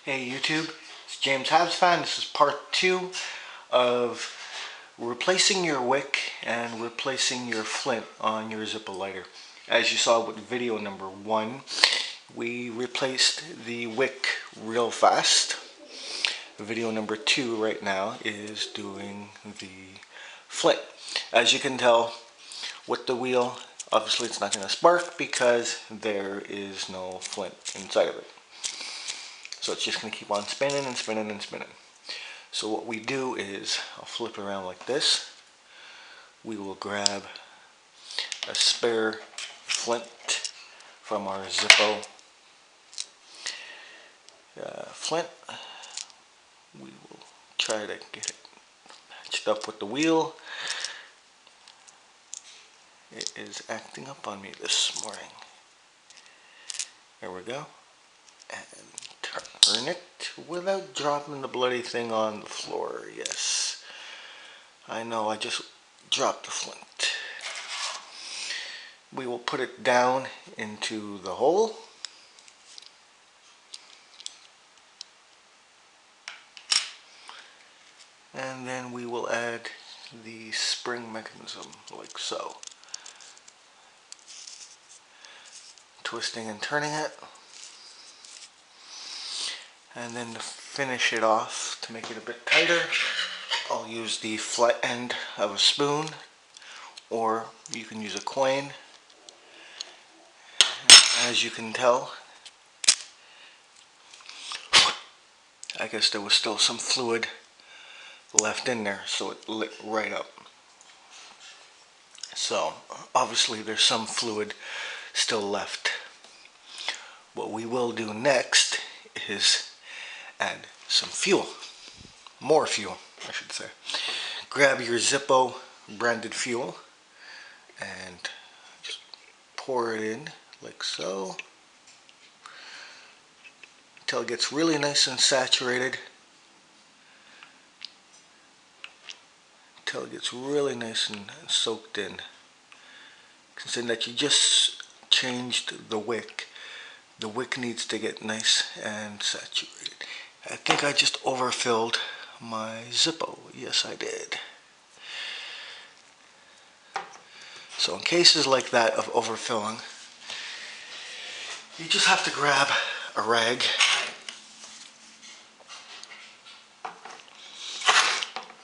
Hey YouTube, it's James Habsfan. This is part 2 of replacing your wick and replacing your flint on your Zippo lighter. As you saw with video number 1, we replaced the wick real fast. Video number 2 right now is doing the flint. As you can tell with the wheel, obviously it's not going to spark because there is no flint inside of it. So it's just going to keep on spinning and spinning and spinning. So what we do is, I'll flip it around like this. We will grab a spare flint from our Zippo flint. We will try to get it matched up with the wheel. It is acting up on me this morning. There we go. And turn it without dropping the bloody thing on the floor. Yes, I know, I just dropped the flint. We will put it down into the hole. And then we will add the spring mechanism like so. Twisting and turning it. And then to finish it off, to make it a bit tighter, I'll use the flat end of a spoon, or you can use a coin. As you can tell, I guess there was still some fluid left in there, so it lit right up. So obviously there's some fluid still left. What we will do next is add some fuel, more fuel I should say. Grab your Zippo branded fuel and just pour it in like so until it gets really nice and saturated, until it gets really nice and soaked in. Considering that you just changed the wick needs to get nice and saturated. I think I just overfilled my Zippo. Yes, I did. So in cases like that of overfilling, you just have to grab a rag,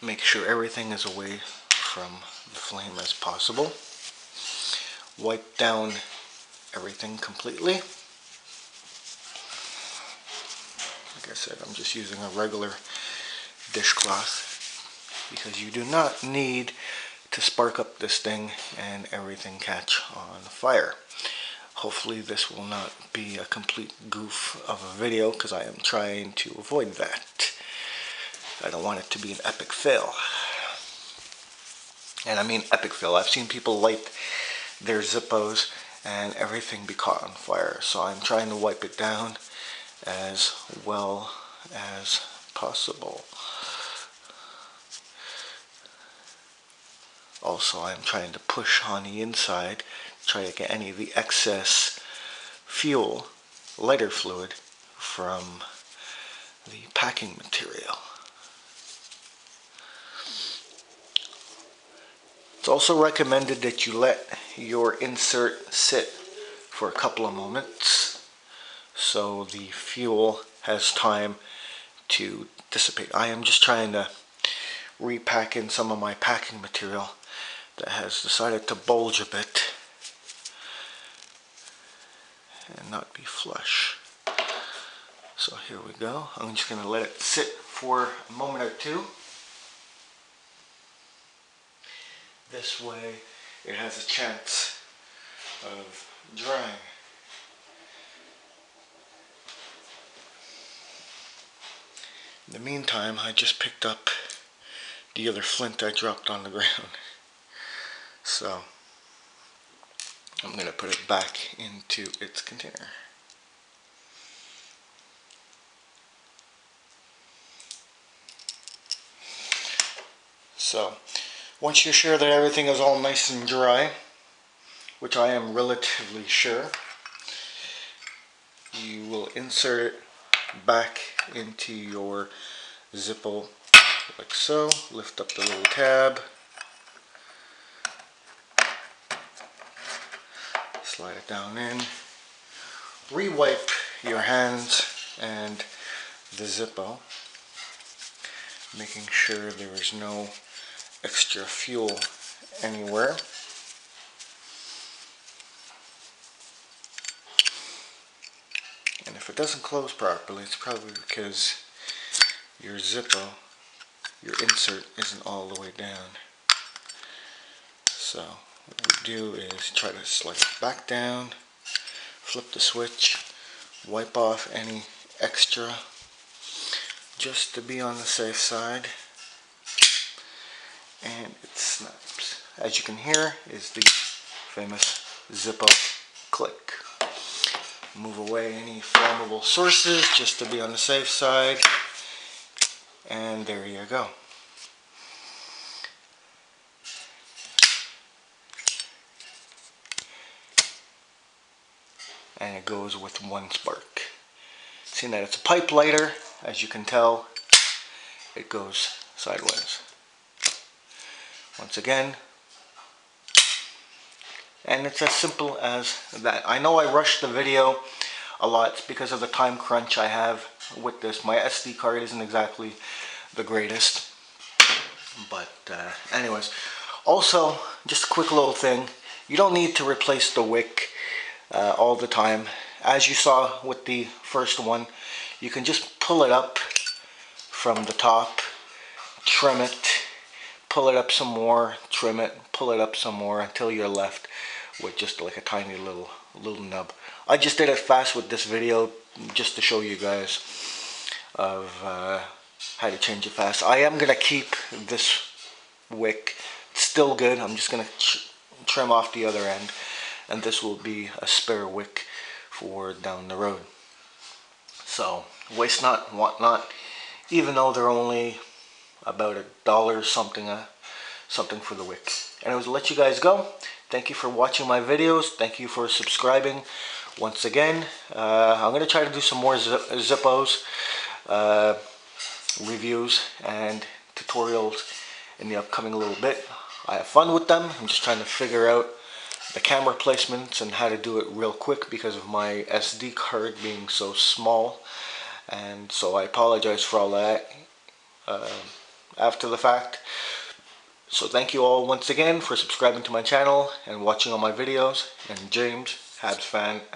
make sure everything is away from the flame as possible, wipe down everything completely. Like I said, I'm just using a regular dishcloth because you do not need to spark up this thing and everything catch on fire. Hopefully this will not be a complete goof of a video because I am trying to avoid that. I don't want it to be an epic fail. And I mean epic fail. I've seen people light their Zippos and everything be caught on fire. So I'm trying to wipe it down as well as possible. Also, I'm trying to push on the inside, try to get any of the excess fuel, lighter fluid, from the packing material. It's also recommended that you let your insert sit for a couple of moments so the fuel has time to dissipate. I am just trying to repack in some of my packing material that has decided to bulge a bit and not be flush. So here we go. I'm just going to let it sit for a moment or two. This way it has a chance of drying. In the meantime, I just picked up the other flint I dropped on the ground. So I'm going to put it back into its container. So once you're sure that everything is all nice and dry, which I am relatively sure, you will insert it back into your zippo like so. Lift up the little tab, slide it down in, re-wipe your hands and the zippo, making sure there is no extra fuel anywhere. And if it doesn't close properly, it's probably because your zippo, your insert, isn't all the way down. So what we do is try to slide it back down, flip the switch, wipe off any extra just to be on the safe side, and it snaps. As you can hear is the famous zippo click. Move away any flammable sources just to be on the safe side, and there you go. And it goes with one spark. Seeing that it's a pipe lighter, as you can tell, it goes sideways. Once again, and it's as simple as that. I know I rushed the video a lot. It's because of the time crunch I have with this. My SD card isn't exactly the greatest, but anyways. Also, just a quick little thing, you don't need to replace the wick all the time. As you saw with the first one, you can just pull it up from the top, trim it, pull it up some more, trim it, pull it up some more until you're left with just like a tiny little nub. I just did it fast with this video just to show you guys of how to change it fast. I am going to keep this wick. It's still good. I'm just going to trim off the other end, and this will be a spare wick for down the road. So waste not, want not, even though they're only about $1 something for the wick. Anyways, to let you guys go, thank you for watching my videos. Thank you for subscribing once again. I'm going to try to do some more zippos reviews and tutorials in the upcoming little bit. I have fun with them. I'm just trying to figure out the camera placements and how to do it real quick because of my SD card being so small, and so I apologize for all that after the fact. So thank you all once again for subscribing to my channel and watching all my videos, and James, Habs fan, out.